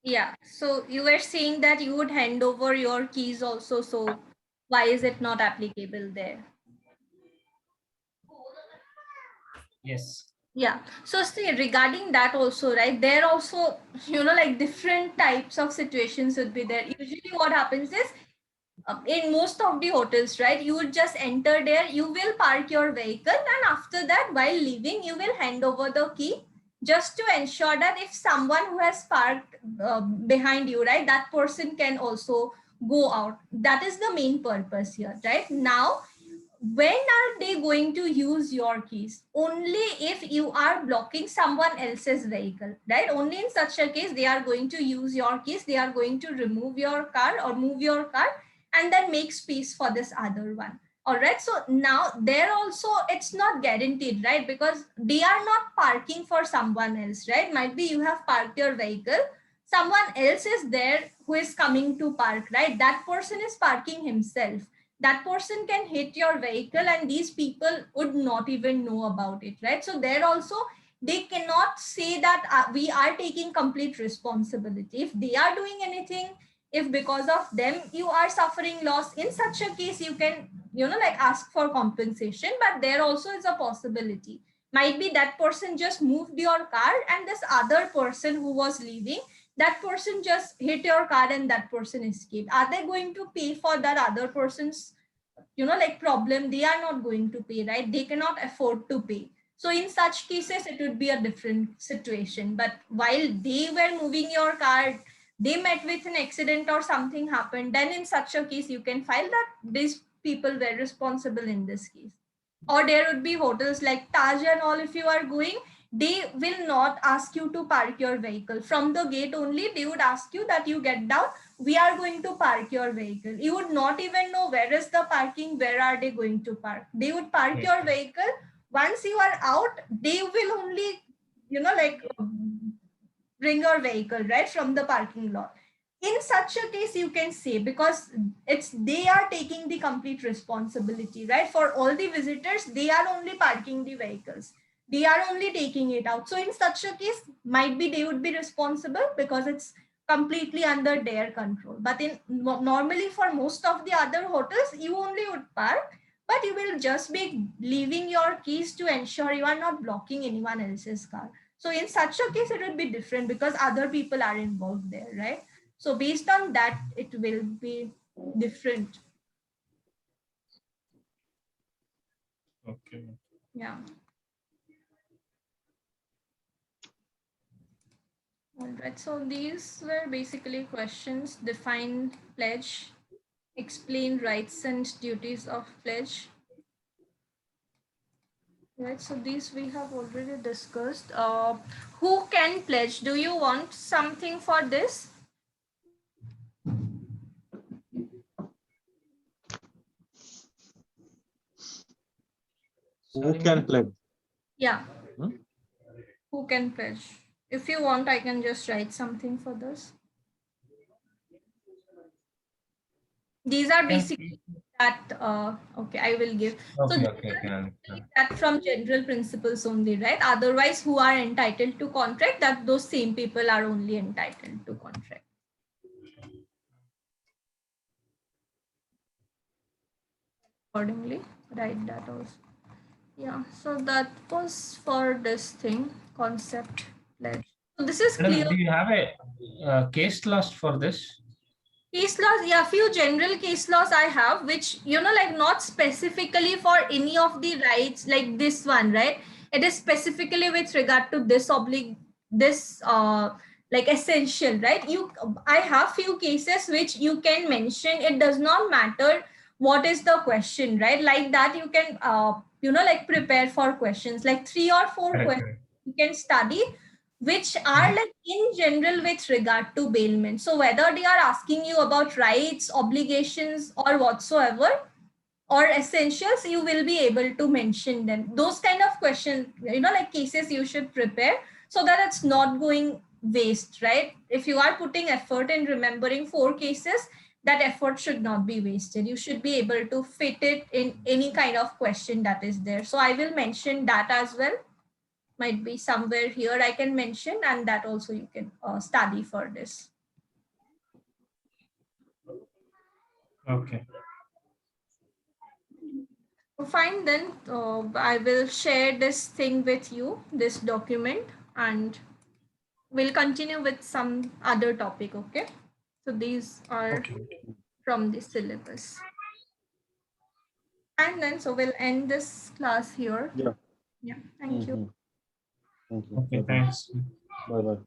Yeah. So you were saying that you would hand over your keys also. So why is it not applicable there? Yes. Yeah. So see, regarding that also, right, there also, like different types of situations would be there. Usually what happens is, in most of the hotels, right, you would just enter there, you will park your vehicle, and after that, while leaving, you will hand over the key, just to ensure that if someone who has parked behind you, right, that person can also go out. That is the main purpose here, right? Now, when are they going to use your keys? Only if you are blocking someone else's vehicle, right? Only in such a case they are going to use your keys, they are going to remove your car or move your car, and then make space for this other one. All right, so now there also it's not guaranteed, right? Because they are not parking for someone else, right? Might be you have parked your vehicle, someone else is there who is coming to park, right? That person is parking himself, that person can hit your vehicle, and these people would not even know about it, right? So there also they cannot say that we are taking complete responsibility if they are doing anything. If because of them you are suffering loss, in such a case you can, like, ask for compensation. But there also is a possibility, might be that person just moved your car, and this other person who was leaving, that person just hit your car and that person escaped. Are they going to pay for that other person's, like, problem? They are not going to pay, right? They cannot afford to pay. So in such cases it would be a different situation. But while they were moving your car, they met with an accident or something happened, then in such a case you can file that these people were responsible in this case. Or there would be hotels like Taj and all, if you are going, they will not ask you to park your vehicle from the gate only. They would ask you that you get down, we are going to park your vehicle. You would not even know where is the parking, where are they going to park. They would park Yes. your vehicle. Once you are out, they will only, like, bring your vehicle right from the parking lot. In such a case you can say, because it's they are taking the complete responsibility, right? For all the visitors, they are only parking the vehicles, they are only taking it out. So in such a case, might be they would be responsible because it's completely under their control. But in normally for most of the other hotels, you only would park, but you will just be leaving your keys to ensure you are not blocking anyone else's car. So in such a case, it would be different because other people are involved there, right? So based on that, it will be different. Okay. Yeah. All right. So these were basically questions. Define pledge, explain rights and duties of pledge. Right. So these we have already discussed. Who can pledge? Do you want something for this? Who Sorry, can madam. pledge? Yeah. Hmm? Who can pledge? If you want, I can just write something for this. These are Can basically that, okay, I will give. So okay, these okay, are okay, I basically understand. that from general principles only, right? Otherwise, who are entitled to contract, that those same people are only entitled to contract. Accordingly, write that also. Yeah, so that was for this thing, concept pledge. So this is clear. Madam, do you have a case loss for this? Case laws, yeah, few general case laws I have, which, like, not specifically for any of the rights like this one, right? It is specifically with regard to this this like essential, right? I have few cases which you can mention. It does not matter what is the question, right? Like that, you can like prepare for questions, like 3 or 4 Correct, questions correct. you can study, which are Mhm. like in general with regard to bailment. So whether they are asking you about rights, obligations, or whatsoever, or essentials, you will be able to mention them. Those kind of questions, like cases, you should prepare so that it's not going waste, right? If you are putting effort in remembering 4 cases, that effort should not be wasted. You should be able to fit it in any kind of question that is there. So I will mention that as well. Might be somewhere here I can mention, and that also you can study for this. Okay. Fine, then I will share this thing with you, this document, and we'll continue with some other topic. Okay. So these are Okay. from the syllabus. And then so we'll end this class here. Yeah. Yeah. Thank you. Thank you. Okay. Bye-bye. Thanks. Bye-bye.